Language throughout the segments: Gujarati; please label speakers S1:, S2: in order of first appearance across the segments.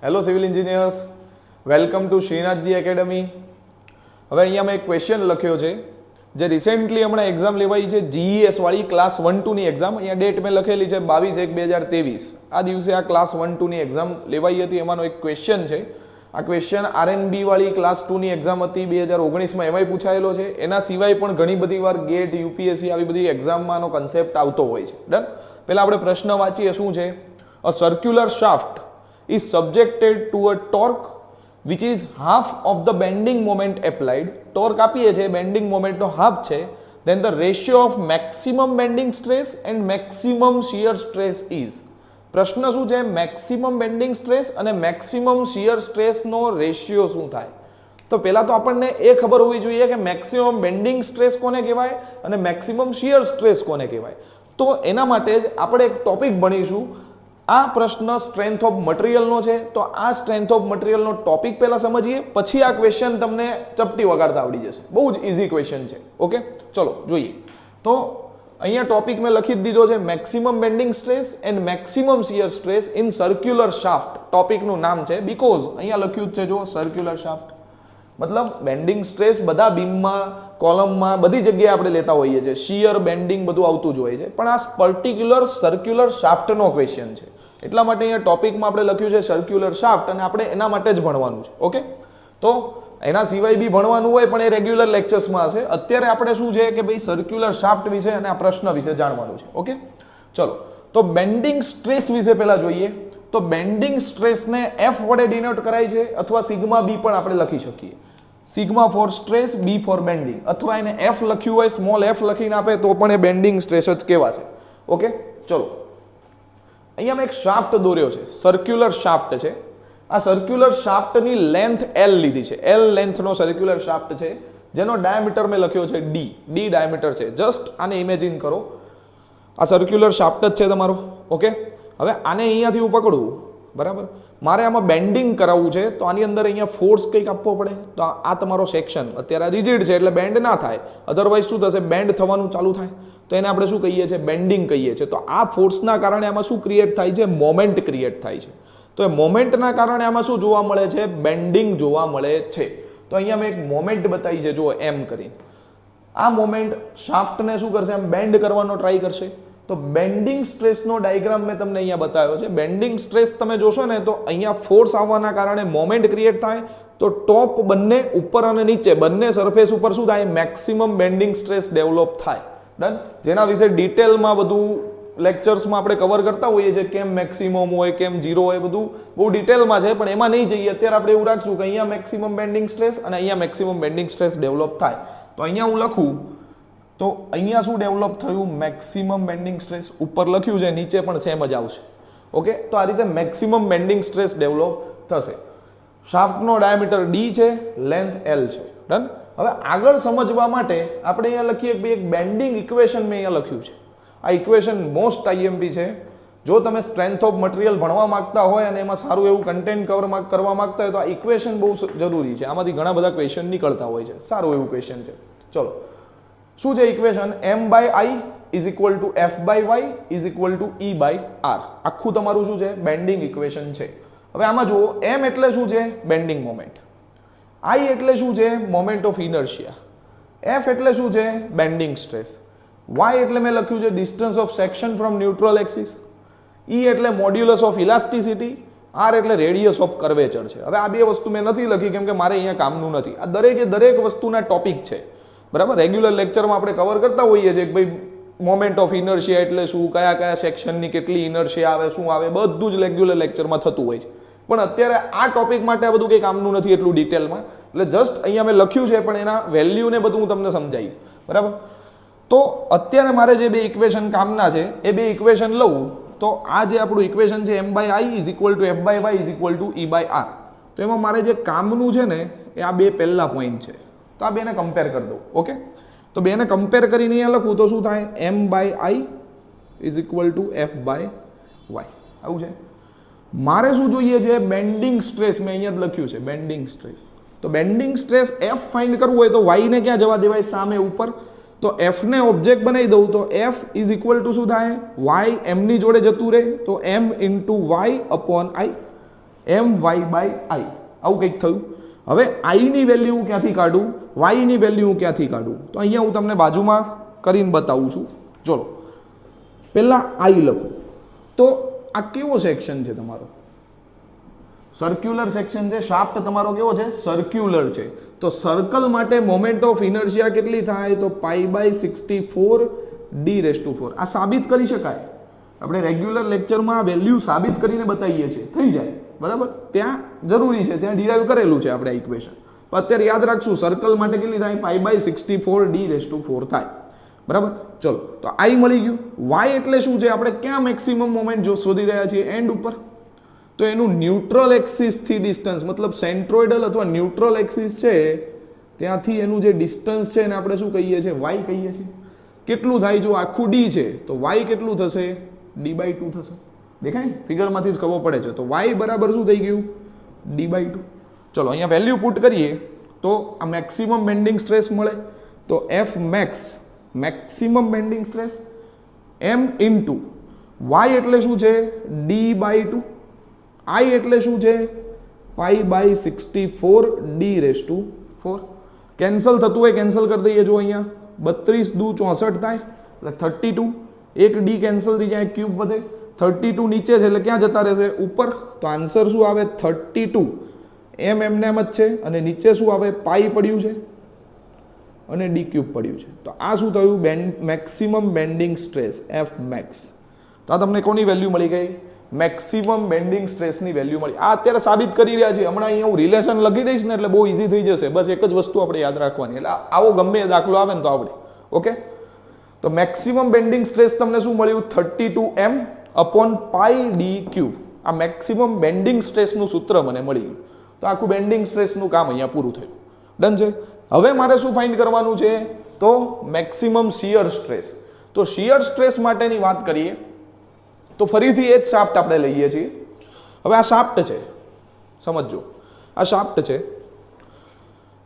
S1: Hello civil engineers, welcome to Shrinathji academy. હવે અહીંયા મેં એક ક્વેશ્ચન લખ્યો છે જે રિસેન્ટલી હમણાં એક્ઝામ લેવાઈ છે જીઈએસ વાળી ક્લાસ 1-2ની એક્ઝામ. અહીંયા ડેટ મેં લખેલી છે 22/1/2023. આ દિવસે આ ક્લાસ 1-2ની એક્ઝામ લેવાઈ હતી. એમાંનો એક ક્વેશ્ચન છે. આ ક્વેશ્ચન આરએનબી વાળી ક્લાસ 2ની એક્ઝામ હતી 2019માં, એમાંય પૂછાયેલો છે. એના સિવાય પણ ઘણી બધી વાર ગેટ, યુપીએસસી આવી બધી એક્ઝામમાં આનો કન્સેપ્ટ આવતો હોય છે. ડન. પહેલા આપણે પ્રશ્ન વાંચીએ. શું છે? A circular shaft is subjected to a torque which is half of the bending moment applied. Torque આપીએ છે, bending moment નો half છે. Then the ratio of maximum bending stress and maximum shear stress is. પ્રશ્ન શું છે? મેક્સિમમ બેન્ડિંગ સ્ટ્રેસ અને મેક્સિમમ શિયર સ્ટ્રેસનો રેશિયો શું થાય? તો પહેલા તો આપણને એ ખબર હોવી જોઈએ કે મેક્સિમમ બેન્ડિંગ સ્ટ્રેસ કોને કહેવાય અને મેક્સિમમ શિયર સ્ટ્રેસ કોને કહેવાય. તો એના માટે જ આપણે એક ટોપિક ભણીશું. આ પ્રશ્ન સ્ટ્રેન્થ ઓફ મટીરિયલનો છે, તો આ સ્ટ્રેન્થ ઓફ મટીરિયલનો ટોપિક પહેલા સમજીએ, પછી આ ક્વેશ્ચન તમને ચપટી વગાડતા આવડી જશે. બહુ જ ઇઝી ક્વેશ્ચન છે. ઓકે, ચલો જોઈએ. તો અહીંયા ટોપિક મેં લખી જ દીધો છે, maximum bending stress and maximum shear stress in circular shaft. ટોપિકનું નામ છે બીકોઝ અહીંયા લખ્યું જ છે જો સર્ક્યુલર શાફ્ટ, મતલબ બેન્ડિંગ સ્ટ્રેસ બધા બીમમાં, કોલમમાં, બધી જગ્યાએ આપણે લેતા હોઈએ છીએ. શિયર, બેન્ડિંગ બધું આવતું જ હોય છે, પણ આ પર્ટિક્યુલર સર્ક્યુલર શાફ્ટનો ક્વેશ્ચન છે. એટલા માટે અહીંયા ટોપિકમાં આપણે લખ્યું છે સર્ક્યુલર શાફ્ટ, અને આપણે એના માટે જ ભણવાનું છે. ઓકે, તો એના સિવાય બી ભણવાનું હોય પણ એ રેગ્યુલર લેક્ચર્સમાં હશે. અત્યારે આપણે શું છે કે ભાઈ સર્ક્યુલર શાફ્ટ વિશે અને આ પ્રશ્ન વિશે જાણવાનું છે. ઓકે, ચલો. તો બેન્ડિંગ સ્ટ્રેસ વિશે પહેલા જોઈએ. તો બેન્ડિંગ સ્ટ્રેસને એફ વડે ડિનોટ કરાય છે, અથવા સિગ્મા બી પણ આપણે લખી શકીએ. સિગ્મા ફોર સ્ટ્રેસ, બી ફોર બેન્ડિંગ, અથવા એને એફ લખ્યું હોય, સ્મોલ એફ લખીને આપે તો પણ એ બેન્ડિંગ સ્ટ્રેસ જ કહેવાશે. ઓકે, ચલો. અહીંયા મેં એક શાફ્ટ દોર્યો છે, સર્ક્યુલર શાફ્ટ છે. આ સર્ક્યુલર શાફ્ટની લેન્થ એલ લીધી છે. એલ લેન્થનો સર્ક્યુલર શાફ્ટ છે, જેનો ડાયામીટર મેં લખ્યો છે ડી. ડી ડાયામીટર છે. જસ્ટ આને ઇમેજિન કરો, આ સર્ક્યુલર શાફ્ટ જ છે તમારો. ઓકે, હવે આને અહીંયાથી હું પકડું, બરાબર. મારે આમાં બેન્ડિંગ કરાવવું છે, તો આની અંદર અહીંયા ફોર્સ કંઈક આપવો પડે. તો આ તમારો સેક્શન અત્યારે રિજિડ છે એટલે બેન્ડ ના થાય, અધરવાઇઝ શું થશે? બેન્ડ થવાનું ચાલુ થાય. તો એને આપણે શું કહીએ છીએ? બેન્ડિંગ કહીએ છીએ. તો આ ફોર્સના કારણે આમાં શું ક્રિએટ થાય છે? મોમેન્ટ ક્રિએટ થાય છે. તો એ મોમેન્ટના કારણે આમાં શું જોવા મળે છે? બેન્ડિંગ જોવા મળે છે. તો અહીંયા મેં એક મોમેન્ટ બતાવી છે, જુઓ એમ કરીને. આ મોમેન્ટ શાફ્ટને શું કરશે? આમ બેન્ડ કરવાનો ટ્રાય કરશે. તો બેન્ડિંગ સ્ટ્રેસનો ડાયાગ્રામ મેં તમને અહીંયા બતાવ્યો છે. બેન્ડિંગ સ્ટ્રેસ તમે જોશો ને તો અહીંયા ફોર્સ આવવાના કારણે મોમેન્ટ ક્રિએટ થાય. તો ટોપ બંને ઉપર અને નીચે બંને સરફેસ ઉપર શું થાય? મેક્સિમમ બેન્ડિંગ સ્ટ્રેસ ડેવલપ થાય. ડન. જેના વિશે ડિટેલમાં બધું લેક્ચર્સમાં આપણે કવર કરતા હોઈએ છીએ, કેમ મેક્સિમમ હોય, કેમ ઝીરો હોય, બધું બહુ ડિટેલમાં છે, પણ એમાં નહીં જઈએ. અત્યારે આપણે એવું રાખશું કે અહીંયા મેક્સિમમ બેન્ડિંગ સ્ટ્રેસ અને અહીંયા મેક્સિમમ બેન્ડિંગ સ્ટ્રેસ ડેવલપ થાય. તો અહીંયા હું લખું તો અહીંયા શું ડેવલપ થયું? Maximum bending stress. ઉપર લખ્યું છે, નીચે પણ સેમ જ આવશે. ઓકે, તો આ રીતે મેક્સિમમ બેન્ડિંગ સ્ટ્રેસ ડેવલપ થશે. શાફ્ટનો ડાયામીટર ડી છે, લેન્થ એલ છે. ડન. હવે આગળ સમજવા માટે આપણે અહીંયા લખીએ કે એક બેન્ડિંગ ઇક્વેશન મેં અહીંયા લખ્યું છે. આ ઇક્વેશન મોસ્ટ આઈએમપી છે. જો તમે સ્ટ્રેન્થ ઓફ મટીરિયલ ભણવા માંગતા હોય અને એમાં સારું એવું કન્ટેન્ટ કવર કરવા માંગતા હોય તો આ ઇક્વેશન બહુ જરૂરી છે. આમાંથી ઘણા બધા ક્વેશ્ચન નીકળતા હોય છે. સારું એવું ક્વેશ્ચન છે. ચલો, શું છે equation? m by i is equal to f by y is equal to e by r. આખું તમારું શું છે? બેન્ડિંગ ઇક્વેશન છે. હવે આમાં જુઓ, m એટલે શું છે? Bending moment. i એટલે શું છે? Moment of inertia. f એટલે શું છે? Bending stress. y એટલે મેં લખ્યું છે distance of section from neutral axis. e એટલે મોડ્યુલસ ઓફ ઇલાસ્ટિસિટી. r એટલે રેડિયસ ઓફ કર્વેચર છે. હવે આ બે વસ્તુ મેં નથી લખી કેમ કે મારે અહીંયા કામનું નથી. આ દરેક વસ્તુના ટોપિક છે, બરાબર. રેગ્યુલર લેક્ચરમાં આપણે કવર કરતા હોઈએ છીએ કે ભાઈ મોમેન્ટ ઓફ ઇનર્શિયા એટલે શું, કયા સેક્શનની કેટલી ઇનર્શિયા આવે, શું આવે, બધું જ રેગ્યુલર લેક્ચરમાં થતું હોય છે. પણ અત્યારે આ ટોપિક માટે આ બધું કંઈ કામનું નથી એટલું ડિટેલમાં. એટલે જસ્ટ અહીંયા મેં લખ્યું છે, પણ એના વેલ્યુને બધું હું તમને સમજાવીશ, બરાબર. તો અત્યારે મારે જે બે ઇક્વેશન કામના છે એ બે ઇક્વેશન લઉં તો આ જે આપણું ઇક્વેશન છે m by i is equal to f by y is equal to e by r. તો એમાં મારે જે કામનું છે ને એ આ બે પહેલા પોઈન્ટ છે. તો આ બેને કમ્પેર કરી દઉં. ઓકે, તો બેને કમ્પેર કરીને અહીંયા લખું તો શું થાય? m by i is equal to f by y. આવું છે. મારે શું જોઈએ છે? Bending stress. મેં અહીંયા જ લખ્યું છે બેન્ડિંગ સ્ટ્રેસ. તો બેન્ડિંગ સ્ટ્રેસ f ફાઇન્ડ કરવું હોય તો y ને ક્યાં જવા દેવાય? સામે ઉપર. તો f ને ઓબ્જેક્ટ બનાવી દઉં તો f ઇઝ ઇક્વલ ટુ શું થાય? y m ની જોડે જતું રહે તો m into y upon i. M Y by I, આવું કંઈક થયું. હવે આઈની વેલ્યુ હું ક્યાંથી કાઢું, વાયની વેલ્યુ હું ક્યાંથી કાઢું, તો અહીંયા હું તમને બાજુમાં કરીને બતાવું છું. ચલો પહેલાં આઈ લખું. તો આ કેવો સેક્શન છે તમારો? સર્ક્યુલર સેક્શન છે. શાફ્ટ તમારો કેવો છે? સર્ક્યુલર છે. તો સર્કલ માટે મોમેન્ટ ઓફ ઇનર્શિયા કેટલી થાય? તો π/64 d⁴. આ સાબિત કરી શકાય. આપણે રેગ્યુલર લેક્ચરમાં વેલ્યુ સાબિત કરીને બતાવીએ છીએ, થઈ જાય બરાબર. ત્યાં જરૂરી છે, ત્યાં ડિરાઈવ કરેલું છે આપણે આ ઇક્વેશન. પણ અત્યારે યાદ રાખશું સર્કલ માટે કેટલી થાય? π/64 d⁴ થાય બરાબર. ચલો તો આઈ મળી ગયું. વાય એટલે શું છે? આપણે ક્યાં મેક્સિમમ મોમેન્ટ શોધી રહ્યા છીએ? એન્ડ ઉપર. તો એનું ન્યુટ્રલ એક્સિસથી ડિસ્ટન્સ, મતલબ સેન્ટ્રોઇડલ અથવા ન્યુટ્રલ એક્સિસ છે ત્યાંથી એનું જે ડિસ્ટન્સ છે એને આપણે શું કહીએ છીએ? વાય કહીએ છીએ. કેટલું થાય? જો આખું ડી છે તો વાય કેટલું થશે? d/2 થશે. દેખાય? ફિગરમાંથી જ ખબર પડે છે. તો વાય બરાબર શું થઈ ગયું? d/2. ચલો અહીંયા વેલ્યુ પુટ કરીએ તો આ મેક્સિમમ બેન્ડિંગ સ્ટ્રેસ મળે. તો F max, maximum bending stress, M into Y એટલે શું છે? d/2. આઈ એટલે શું છે? π/64 d⁴. કેન્સલ થતું હોય કેન્સલ કરી દઈએ. જો અહીંયા 32 દુ 64 થાય એટલે 32. એક ડી કેન્સલ થઈ જાય, ક્યુબ વધે. 32 નીચે છે એટલે ક્યાં જતા રહેશે? ઉપર. તો આન્સર શું આવે? 32. એમ એમને એમ જ છે અને નીચે શું આવે? પાઈ પડ્યું છે અને ડી ક્યુબ પડ્યું છે. તો આ શું થયું? Maximum bending stress F max. તો આ તમને કોની વેલ્યુ મળી ગઈ? મેક્સિમમ બેન્ડિંગ સ્ટ્રેસની વેલ્યુ મળી. આ અત્યારે સાબિત કરી રહ્યા છીએ. હમણાં અહીંયા હું રિલેશન લખી દઈશ ને એટલે બહુ ઇઝી થઈ જશે. બસ એક જ વસ્તુ આપણે યાદ રાખવાની. એટલે આવો ગમે એ દાખલો આવે ને તો આવડે. ઓકે. તો મેક્સિમમ બેન્ડિંગ સ્ટ્રેસ તમને શું મળ્યું? 32m upon πd³. આ મેક્સિમમ બેન્ડિંગ સ્ટ્રેસનું સૂત્ર મને મળી ગયું. તો આખું બેન્ડિંગ સ્ટ્રેસનું કામ અહીંયા પૂરું થયું. ડન છે. હવે મારે શું ફાઇન્ડ કરવાનું છે? તો મેક્સિમમ શિયર સ્ટ્રેસ. તો શિયર સ્ટ્રેસ માટેની વાત કરીએ તો ફરીથી એ જ શાફ્ટ આપણે લઈએ છીએ. હવે આ શાફ્ટ છે, સમજો આ શાફ્ટ છે.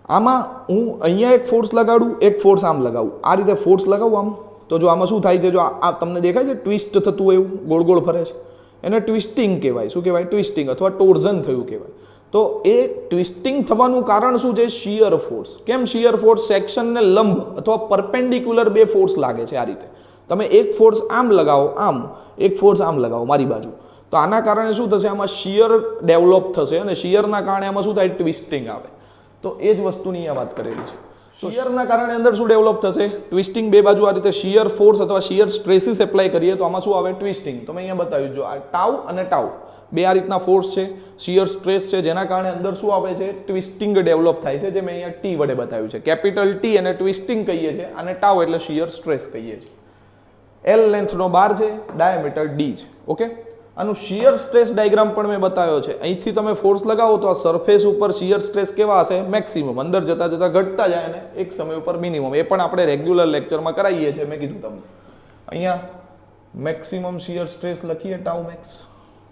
S1: આમાં હું અહીંયા એક ફોર્સ લગાડું, એક ફોર્સ આમ લગાવું. આ રીતે ફોર્સ લગાવું આમ, તો જો આમાં શું થાય છે? જો આ તમને દેખાય છે ટ્વિસ્ટ થતું હોય એવું ગોળ ગોળ ફરે છે, એને ટ્વિસ્ટિંગ કહેવાય. શું કહેવાય? ટ્વિસ્ટિંગ અથવા ટોર્ઝન થયું કહેવાય. તો એ ટ્વિસ્ટિંગ થવાનું કારણ શું છે? Shear force. કેમ શિયર ફોર્સ? સેક્શનને લંબ અથવા પરપેન્ડિક્યુલર બે ફોર્સ લાગે છે. આ રીતે તમે એક ફોર્સ આમ લગાવો, આમ એક ફોર્સ આમ લગાવો મારી બાજુ, તો આના કારણે શું થશે? આમાં શિયર ડેવલપ થશે અને શિયરના કારણે આમાં શું થાય? ટ્વિસ્ટિંગ આવે. તો એ જ વસ્તુની અહીંયા વાત કરેલી છે. શિયરના કારણે અંદર શું ડેવલપ થશે? ટ્વિસ્ટિંગ. બે બાજુ આ રીતે શિયર ફોર્સ અથવા શિયર સ્ટ્રેસીસ એપ્લાય કરીએ તો આમાં શું આવે? ટ્વિસ્ટિંગ. તો મેં અહીંયા બતાવ્યું. જો આ ટાઉ અને ટાઉ બે આ રીતના ફોર્સ છે, શિયર સ્ટ્રેસ છે, જેના કારણે અંદર શું આવે છે? ટ્વિસ્ટિંગ ડેવલપ થાય છે, જે મેં અહીંયા ટી વડે બતાવ્યું છે. કેપિટલ ટી અને ટ્વિસ્ટિંગ કહીએ છીએ, અને ટાઉ એટલે શિયર સ્ટ્રેસ કહીએ છીએ. એલ લેન્થનો બાર છે, ડાયામીટર ડી છે. ઓકે. આનું શિયર સ્ટ્રેસ ડાયાગ્રામ પણ મેં બતાવ્યો છે. અહીંથી તમે ફોર્સ લગાવો તો આ સરફેસ ઉપર શિયર સ્ટ્રેસ કેવા હશે? મેક્સિમમ. અંદર જતા જતા ઘટતા જાય અને એક સમય ઉપર મિનિમમ. એ પણ આપણે રેગ્યુલર લેક્ચરમાં કરાવીએ છીએ. મેં કીધું તમને અહીંયા મેક્સિમમ શિયર સ્ટ્રેસ લખીએ ટાઉ મેક્સ.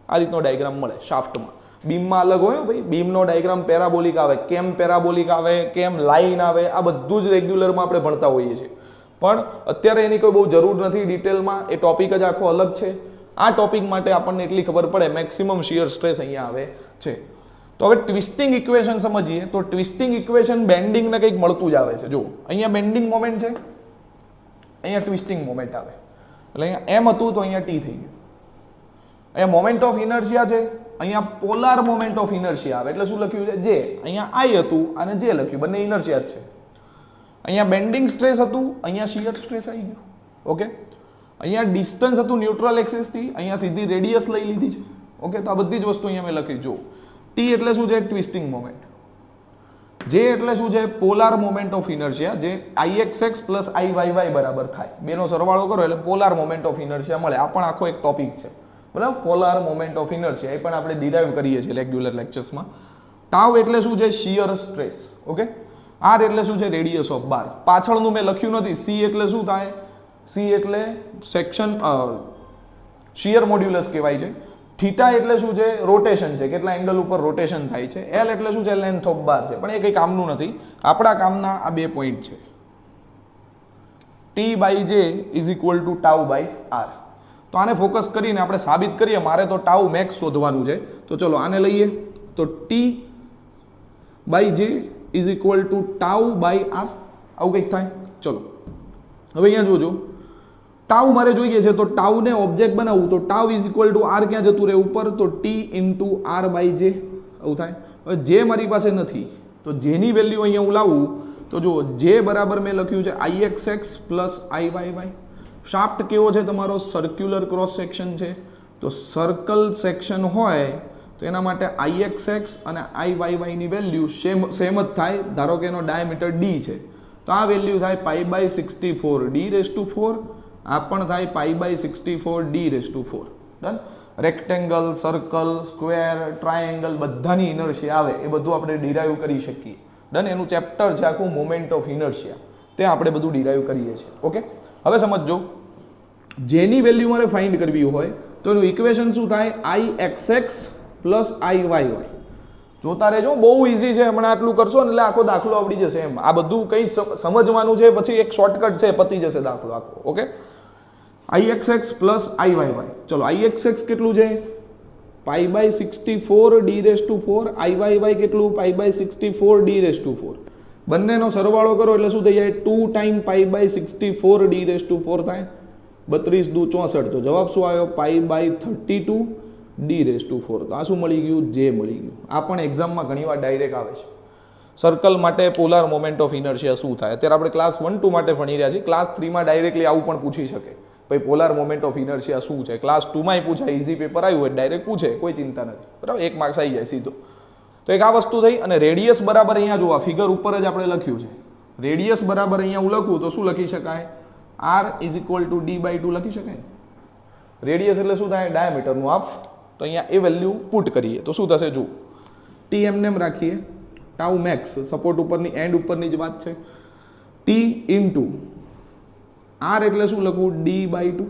S1: આ રીતનો ડાયાગ્રામ મળે શાફ્ટમાં. બીમમાં અલગ હોય ભાઈ. બીમનો ડાયાગ્રામ પેરાબોલિક આવે, કેમ પેરાબોલિક આવે, કેમ લાઈન આવે, આ બધું જ રેગ્યુલરમાં આપણે ભણતા હોઈએ છીએ. પણ અત્યારે એની કોઈ બહુ જરૂર નથી ડિટેલમાં. એ ટોપિક જ આખો અલગ છે. આ ટોપિક માટે આપણને એટલી ખબર પડે મેક્સિમમ શિયર સ્ટ્રેસ અહીંયા આવે છે. તો હવે ટ્વિસ્ટિંગ ઇક્વેશન સમજીએ. તો ટ્વિસ્ટિંગ ઇક્વેશન બેન્ડિંગને કંઈક મળતું જ આવે છે. જો અહીંયા બેન્ડિંગ મોમેન્ટ છે, અહીંયા ટ્વિસ્ટિંગ મોમેન્ટ આવે. એટલે અહીંયા એમ હતું તો અહીંયા ટી થઈ ગયું. અહીંયા મોમેન્ટ ઓફ ઇનર્શિયા છે, અહીંયા પોલાર મોમેન્ટ ઓફ ઇનર્શિયા આવે. એટલે શું લખ્યું છે? જે. અહીંયા આઈ હતું અને જે લખ્યું, બંને ઇનર્શિયા જ છે. અહીંયા બેન્ડિંગ સ્ટ્રેસ હતું, અહીંયા શિયર સ્ટ્રેસ આવી ગયું. ઓકે. અહીંયા ડિસ્ટન્સ હતું ન્યુટ્રલ એક્સિસથી, અહીંયા સીધી રેડિયસ લઈ લીધી છે. ઓકે. તો આ બધી જ વસ્તુ અહીંયા મેં લખી. જો ટી એટલે શું છે? Twisting moment. જે એટલે શું છે? પોલાર મોમેન્ટ ઓફ ઇનર્શિયા, જે Ixx પ્લસ Iyy બરાબર થાય. બેનો સરવાળો કરો એટલે પોલાર મોમેન્ટ ઓફ ઇનર્શિયા મળે. આ પણ આખો એક ટોપિક છે બરાબર. પોલાર મોમેન્ટ ઓફ ઇનર્શિયા એ પણ આપણે ડિરાઈવ કરીએ છીએ રેગ્યુલર લેક્ચર્સમાં. ટાઉ એટલે શું છે? Shear stress. ઓકે. આર એટલે શું છે? રેડિયસ ઓફ બાર. પાછળનું મેં લખ્યું નથી. સી એટલે શું થાય? સી એટલે સેક્શન શિયર મોડ્યુલસ કહેવાય છે. થીટા એટલે શું છે? રોટેશન છે, કેટલા એંગલ ઉપર રોટેશન થાય છે. એલ એટલે શું છે? લેન્થ ઓફ બાર છે. પણ એ કંઈ કામનું નથી. આપણા કામના આ બે પોઈન્ટ છે. T by J is equal to tau by R. તો તો આને ફોકસ કરીને આપણે સાબિત કરીએ. મારે તો ટાઉ મેક્સ શોધવાનું છે. તો ચલો આને લઈએ. તો T by J is equal to tau by R, આવું કંઈક થાય. ચલો હવે અહીંયા જોજો, ટાઉ મારે જોઈએ છે, તો ટાઉને ઓબ્જેક્ટ બનાવવું, તો tau is equal to R ક્યાં જતું રહે ઉપર, તો ટી ઇન્ટુ આર બાય જે, આવું થાય. હવે જે મારી પાસે નથી, તો જેની વેલ્યુ અહીંયા હું લાવું, તો જુઓ જે બરાબર મેં લખ્યું છે I x x plus I Y y. Shaft કેવો છે તમારો? સર્ક્યુલર ક્રોસ સેક્શન છે. તો સર્કલ સેક્શન હોય તો એના માટે આઈ એક્સ એક્સ અને આઈ વાય વાયની વેલ્યુ સેમ જ થાય. ધારો કે એનો ડાયામીટર ડી છે, તો આ વેલ્યુ થાય pi by 64 D raise to 4. આ પણ થાય pi by 64 D raise to 4. Done. Rectangle, circle, square, triangle બધાની ઇનર્શિયા આવે એ બધું આપણે ડિરાઈવ કરી શકીએ. ડન. એનું ચેપ્ટર છે આખું મોમેન્ટ ઓફ ઇનર્શિયા, તે આપણે બધું ડિરાઈવ કરીએ છીએ. ઓકે, હવે સમજો, જેની વેલ્યુ મારે ફાઇન્ડ કરવી હોય તો એનું ઇક્વેશન શું થાય? I x x plus I Y y. જોતા રહેજો, બહુ ઇઝી છે. હમણાં આટલું કરશો ને એટલે આખો દાખલો આવડી જશે. એમ આ બધું કંઈ સમજવાનું છે, પછી એક શોર્ટકટ છે, પતી જશે દાખલો આખો. Okay, I x x plus I Y Y. ચલો આઈ એક્સ એક્સ કેટલું છે? Pi by 64 D raise to 4. I Y Y કેટલું? Pi by 64 D raise to 4. બંનેનો સરવાળો કરો એટલે શું થઈ જાય? 2 time pi by 64 D raise to 4 થાય. 32 દુ 64. તો જવાબ શું આવ્યો? Pi by 32 D raise to 4. તો આ શું મળી ગયું? જે મળી ગયું. આ પણ એક્ઝામમાં ઘણીવાર ડાયરેક્ટ આવે છે. સર્કલ માટે પોલાર મોમેન્ટ ઓફ ઇનર્શિયા શું થાય? અત્યારે આપણે ક્લાસ 1-2 માટે ભણી રહ્યા છીએ. ક્લાસ 3માં ડાયરેક્ટલી આવું પણ પૂછી શકે, ભાઈ પોલાર મોમેન્ટ ઓફ ઇનર્શિયા શું છે. ક્લાસ 2માંય પૂછાય, ઇઝી પેપર આવ્યું હોય ડાયરેક્ટ પૂછે, કોઈ ચિંતા નથી. બરાબર, 1 માર્ક્સ આવી જાય સીધો. તો એક આ વસ્તુ થઈ. અને રેડિયસ બરાબર અહીંયા જો આ ફિગર ઉપર જ આપણે લખ્યું છે. રેડિયસ બરાબર અહીંયા હું લખું તો શું લખી શકાય? R is equal to D by 2 લખી શકાય. રેડિયસ એટલે શું થાય? ડાયામીટરનું હાફ. તો અહીંયા એ વેલ્યુ પુટ કરીએ તો શું થશે? જુઓ, ટી એમને એમ રાખીએ. ટાઉ મેક્સ સપોર્ટ ઉપરની એન્ડ ઉપરની જ વાત છે. ટી ઇન્ટુ આર એટલે શું લખવું? D by 2.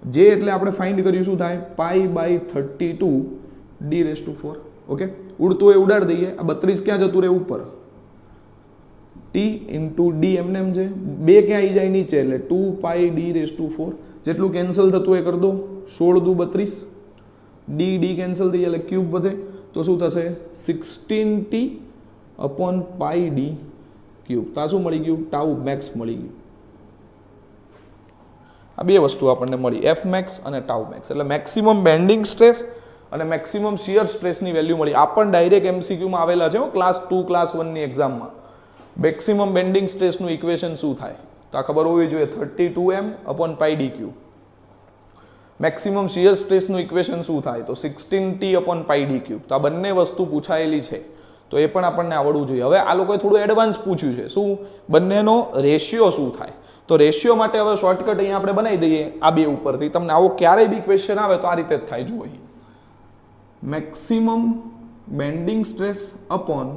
S1: જે એટલે આપણે ફાઇન્ડ કર્યું શું થાય? Pi by 32 D raise to 4. Okay, ઉડતું એ ઉડાડી દઈએ. આ 32 ક્યાં જતું રહે? ઉપર. ટી ઇન્ટુ ડી એમને એમ છે. 2 ક્યાં આવી જાય? નીચે. એટલે 2 પાઈ ડી રેસ ટુ 4. જેટલું કેન્સલ થતું એ કરી દો. 16 દુ 32. ડી ડી કેન્સલ થઈ જાય એટલે ક્યુબ વધે. તો શું થશે? 16t upon pi D cube. તો આ શું મળી ગયું? ટાઉ મેક્સ મળી ગયું. આ બે વસ્તુ આપણને મળી, એફ મેક્સ અને ટાઉ મેક્સ. એટલે મેક્સિમમ બેન્ડિંગ સ્ટ્રેસ અને મેક્સિમમ શિયર સ્ટ્રેસની વેલ્યુ મળી. આ પણ ડાયરેક્ટ એમસીક્યુમાં આવેલા છે ક્લાસ 2 ક્લાસ 1ની એક્ઝામમાં. મેક્સિમમ બેન્ડિંગ સ્ટ્રેસનું ઇક્વેશન શું થાય? તો આ ખબર હોવી જોઈએ, 32m upon pi D cube. Maximum shear સ્ટ્રેસનું ઇક્વેશન શું થાય? તો 16t upon pi D cube. તો આ બંને વસ્તુ પૂછાયેલી છે, તો એ પણ આપણને આવડવું જોઈએ. હવે આ લોકોએ થોડું એડવાન્સ પૂછ્યું છે, શું? બંનેનો રેશિયો શું થાય? તો રેશિયો માટે હવે શોર્ટકટ અહીંયા આપણે બનાવી દઈએ આ બે ઉપરથી. તમને આવો ક્યારેય બી ક્વેશ્ચન આવે તો આ રીતે જ થાય. જુઓ, maximum bending stress upon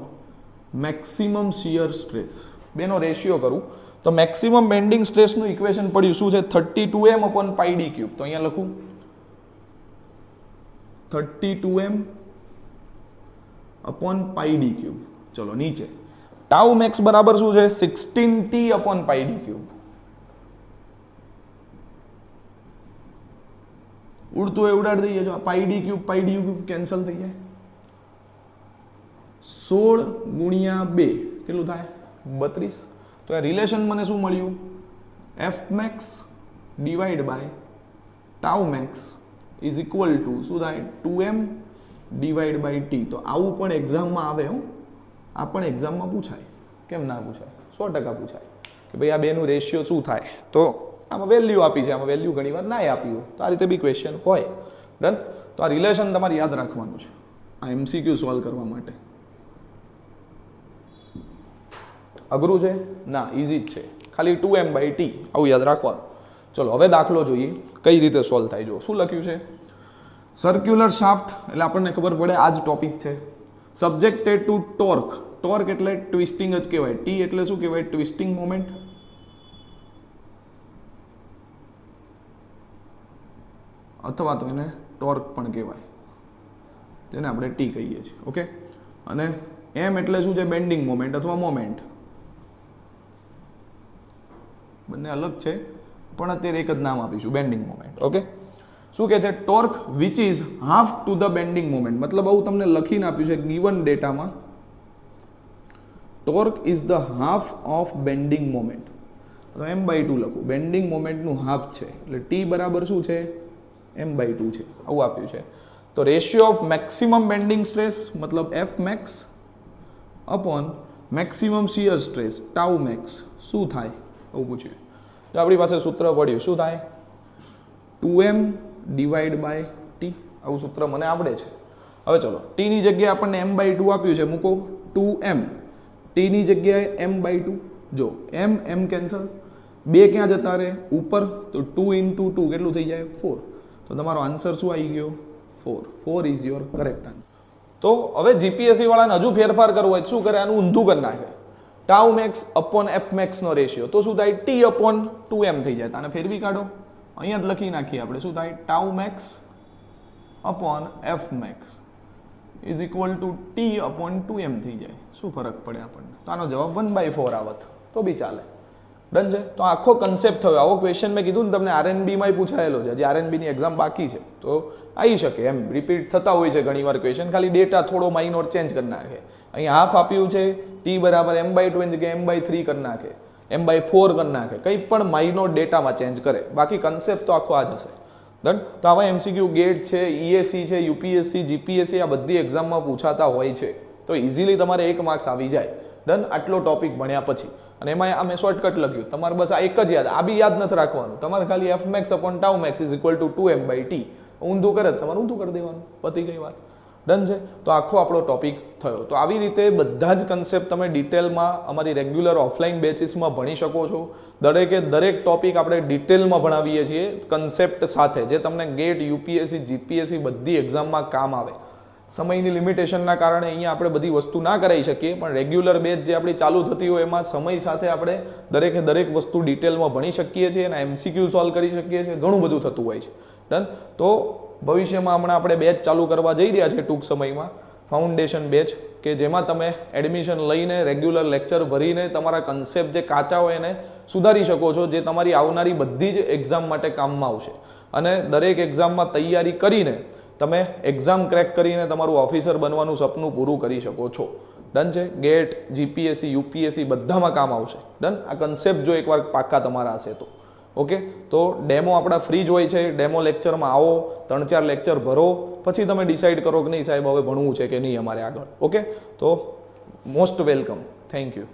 S1: maximum shear stress, બેનો રેશિયો કરું તો મેક્સિમમ બેન્ડિંગ સ્ટ્રેસનું ઇક્વેશન પડ્યું શું છે? 32m upon pi D cube. તો અહીંયા લખું 32m upon pi D cube. ચલો નીચે ટાઉ મેક્સ બરાબર શું છે? 16t upon pi D cube. ઉડતું એ ઉડાડી દઈએ. જો પાઈ ડી ક્યુબ કેન્સલ થઈ જાય. 16 ગુણ્યા 2 કેટલું થાય? 32. તો આ રિલેશન મને શું મળ્યું? F max divide by tau max is equal to શું થાય? 2m divide by T. તો આવું પણ એક્ઝામમાં આવે. આ પણ એક્ઝામમાં પૂછાય. કેમ ના પૂછાય? 100% પૂછાય કે ભાઈ આ બેનું રેશિયો શું થાય. તો આમાં વેલ્યુ આપી છે, આમાં વેલ્યુ ઘણી વાર ના આપી હોય, તો આ રીતે બી ક્વેશ્ચન હોય. ડન. તો આ રિલેશન તમારે યાદ રાખવાનું છે આ એમસીક્યુ સોલ્વ કરવા માટે. અઘરું છે? ના, ઇઝી જ છે. ખાલી 2m બાય ટી આવું યાદ રાખવાનું. ચલો હવે દાખલો જોઈએ કઈ રીતે સોલ્વ થાય. જો શું લખ્યું છે? સર્ક્યુલર શાફ્ટ એટલે આપણને ખબર પડે આ જ ટોપિક છે. Subjected to torque. ટોર્ક એટલે ટ્વિસ્ટિંગ જ કહેવાય. ટી એટલે શું કહેવાય? Twisting moment. અથવા તો એને ટોર્ક પણ કહેવાય, જેને આપણે ટી કહીએ છીએ. ઓકે, અને એમ એટલે શું છે? બેન્ડિંગ મોમેન્ટ અથવા મોમેન્ટ. બંને અલગ છે પણ અત્યારે એક જ નામ આપીશું, બેન્ડિંગ મોમેન્ટ. ઓકે, શું કહે છે? Torque which is half to the bending moment. મતલબ આવું તમને લખીને આપ્યું છે ગિવન ડેટામાં, torque is the half of bending moment. તો m/2 લખું, બેન્ડિંગ મોમેન્ટનું હાફ છે એટલે t બરાબર શું છે? m/2 છે, આવું આપ્યું છે. તો ratio of maximum bending stress મતલબ F max upon maximum shear stress tau max શું થાય? આવું પૂછ્યું. તો આપણી પાસે સૂત્ર પડ્યું, શું થાય? 2m divide by t. આવું સૂત્ર મને આવડે છે. હવે ચલો, t ની જગ્યાએ આપણને m/2 આપ્યું છે, મૂકો 2m. t ની જગ્યાએ m/2. જો m કેન્સલ, 2 ક્યાં જતા રહે? ઉપર. તો 2 × 2 કેટલું થઈ જાય? 4. તો તમારો આન્સર શું આવી ગયો? 4. 4 ઇઝ યોર કરેક્ટ આન્સર. તો હવે જીપીએસસી વાળાને હજુ ફેરફાર કરવો હોય શું કરે? આનું ઊંધું કરી નાખે. Tau max upon F max નો રેશિયો. તો શું થાય? t અપોન 2m થઈ જાય. આને ફેરવી કાઢો, અહીંયા જ લખી નાખીએ આપણે. શું થાય? Tau max upon F max is equal to t upon 2m થઈ જાય. શું ફરક પડે આપણને? તો આનો જવાબ 1/4 આવત તો બી ચાલે. ડન છે. તો આખો કન્સેપ્ટ થયો. આવો ક્વેશ્ચન મેં કીધું ને તમને આરએનબીમાં પૂછાયેલો છે. હજી આરએનબીની એક્ઝામ બાકી છે તો આવી શકે એમ, રિપીટ થતા હોય છે ઘણીવાર ક્વેશ્ચન, ખાલી ડેટા થોડો માઇનોર ચેન્જ કરી નાખે. અહીંયા હાફ આપ્યું છે, t બરાબર m/2 એની જગ્યાએ m/3 કરી નાખે, m/4 કરી નાખે, કંઈ પણ માઇનોર ડેટામાં ચેન્જ કરે. બાકી કન્સેપ્ટ તો આખો આ જ હશે. ડન. તો આવા એમસીક્યુ ગેટ છે, ઈએસસી છે, યુપીએસસી, જીપીએસસી આ બધી એક્ઝામમાં પૂછાતા હોય છે. તો ઇઝીલી તમારે 1 માર્ક્સ આવી જાય. ડન. આટલો ટોપિક ભણ્યા પછી. અને એમાં આ મેં શોર્ટકટ લખ્યું, તમારે બસ આ એક જ યાદ, આ બી યાદ નથી રાખવાનું. તમારે ખાલી F max upon tau max is equal to 2m/t. ઊંધું કરે તમારે ઊંધું કરી દેવાનું, પતી ગઈ વાત. ડન છે. તો આખો આપણો ટોપિક થયો. તો આવી રીતે બધા જ કન્સેપ્ટ તમે ડિટેલમાં અમારી રેગ્યુલર ઓફલાઈન બેચીસમાં ભણી શકો છો. દરેકે દરેક ટોપિક આપણે ડિટેલમાં ભણાવીએ છીએ કન્સેપ્ટ સાથે, જે તમને ગેટ, યુપીએસસી, જીપીએસસી બધી એક્ઝામમાં કામ આવે. સમયની લિમિટેશનના કારણે અહીંયા આપણે બધી વસ્તુ ના કરાવી શકીએ, પણ રેગ્યુલર બેચ જે આપણી ચાલુ થતી હોય એમાં સમય સાથે આપણે દરેકે દરેક વસ્તુ ડિટેલમાં ભણી શકીએ છીએ અને એમસીક્યુ સોલ્વ કરી શકીએ છીએ. ઘણું બધું થતું હોય છે. ડન. તો ભવિષ્યમાં હમણાં આપણે બેચ ચાલુ કરવા જઈ રહ્યા છીએ ટૂંક સમયમાં, ફાઉન્ડેશન બેચ, કે જેમાં તમે એડમિશન લઈને રેગ્યુલર લેક્ચર ભરીને તમારા કન્સેપ્ટ જે કાચા હોય એને સુધારી શકો છો, જે તમારી આવનારી બધી જ એક્ઝામ માટે કામમાં આવશે. અને દરેક એક્ઝામમાં તૈયારી કરીને તમે એક્ઝામ ક્રેક કરીને તમારું ઓફિસર બનવાનું સપનું પૂરું કરી શકો છો. ડન છે. ગેટ, જીપીએસસી, યુપીએસસી બધામાં કામ આવશે. ડન. આ કન્સેપ્ટ જો એકવાર પાક્કા તમારા હશે તો ઓકે. તો ડેમો આપણા ફ્રી જ હોય છે. ડેમો લેક્ચરમાં આવો, 3-4 લેક્ચર ભરો, પછી તમે ડિસાઈડ કરો કે નહીં સાહેબ હવે ભણવું છે કે નહીં અમારે આગળ. ઓકે. તો મોસ્ટ વેલકમ. Thank you.